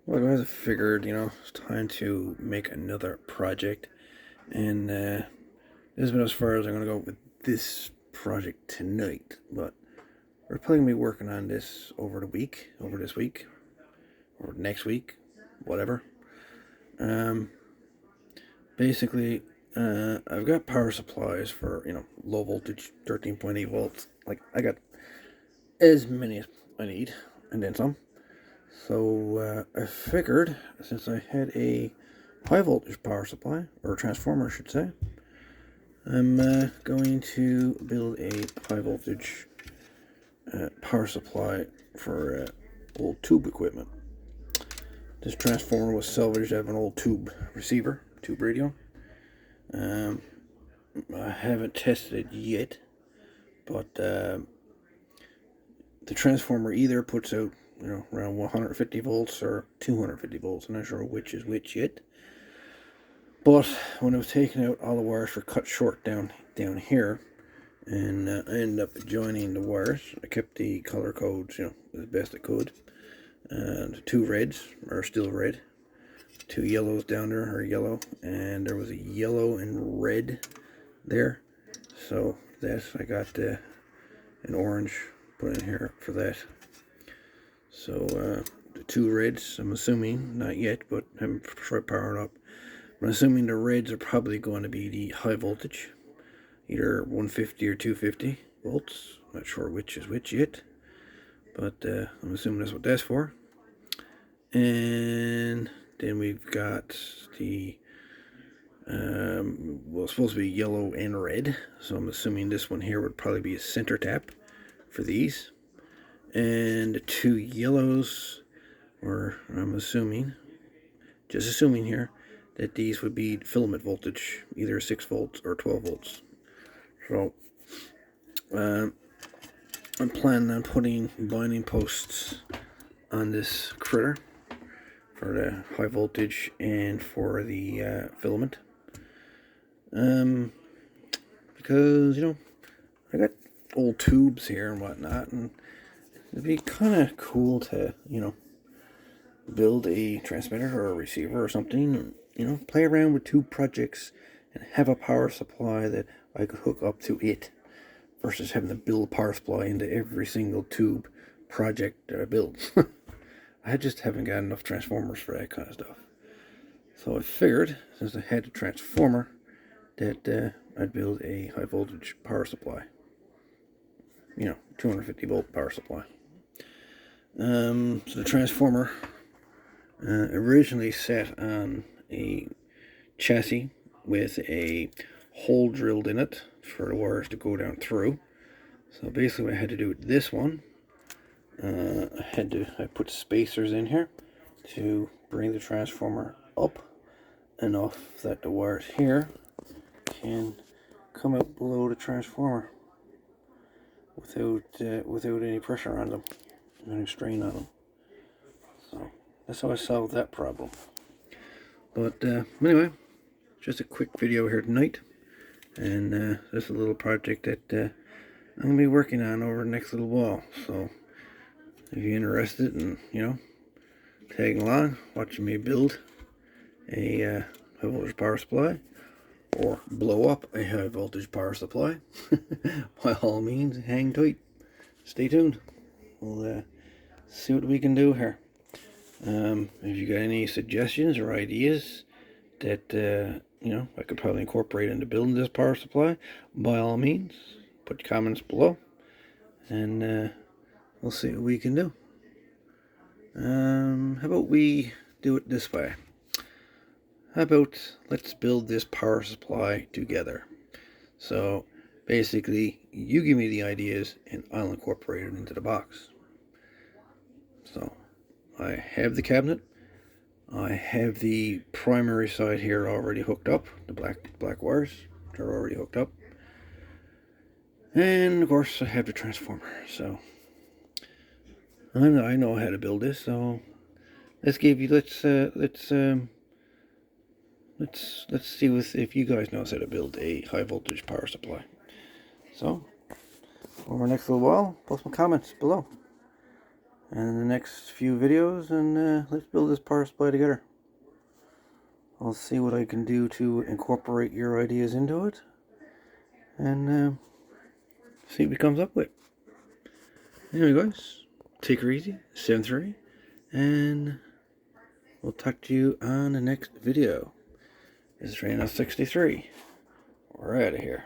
Well, guys, I figured, it's time to make another project, and this is about as far as I'm going to go with this project tonight, but we're probably going to be working on this over this week, or next week, whatever. Um, Basically, I've got power supplies for, low voltage, 13.8 volts. Like, I got as many as I need, and then some. So I figured, since I had a high voltage power supply, or transformer I should say, I'm going to build a high voltage power supply for old tube equipment. This transformer was salvaged out of an old tube receiver, tube radio. I haven't tested it yet, but the transformer either puts out around 150 volts or 250 volts. I'm not sure which is which yet. But when I was taking out, all the wires were cut short down here, and I ended up joining the wires. I kept the color codes, as best I could. And two reds are still red. Two yellows down there are yellow, and there was a yellow and red there. So that I got an orange put in here for that. So the two reds, I'm assuming, not yet, but I haven't tried powering up. I'm assuming the reds are probably going to be the high voltage, either 150 or 250 volts. Not sure which is which yet, but I'm assuming that's what that's for. And then we've got the it's supposed to be yellow and red, so I'm assuming this one here would probably be a center tap for these. And the two yellows, or I'm assuming, just assuming here, that these would be filament voltage, either 6 volts or 12 volts. So I'm planning on putting binding posts on this critter for the high voltage and for the filament. Because, I got old tubes here and whatnot, and it'd be kind of cool to, build a transmitter or a receiver or something, play around with tube projects and have a power supply that I could hook up to it versus having to build a power supply into every single tube project that I build. I just haven't got enough transformers for that kind of stuff. So I figured, since I had a transformer, that I'd build a high voltage power supply. 250 volt power supply. So the transformer originally sat on a chassis with a hole drilled in it for the wires to go down through. So basically what I had to do with this one, I put spacers in here to bring the transformer up enough that the wires here can come out below the transformer without any pressure on them, any strain on them. So that's how I solved that problem. But anyway, just a quick video here tonight, and this is a little project that I'm going to be working on over the next little while. So if you're interested in, tagging along, watching me build a high voltage power supply, or blow up a high voltage power supply, by all means, hang tight. Stay tuned. We'll see what we can do here. If you got any suggestions or ideas that I could probably incorporate into building this power supply, by all means, put comments below, and we'll see what we can do. How about we do it this way? How about let's build this power supply together? So basically, you give me the ideas and I'll incorporate it into the box. So I have the cabinet. I have the primary side here already hooked up. The black wires are already hooked up. And of course I have the transformer. So I know how to build this. So let's see if you guys know how to build a high voltage power supply. So over the next little while, post some comments below. in the next few videos, and let's build this power supply together. I'll see what I can do to incorporate your ideas into it, and see what he comes up with. Anyway, guys, take her easy, 7-3, and we'll talk to you on the next video. This is Reno 63. We're out of here.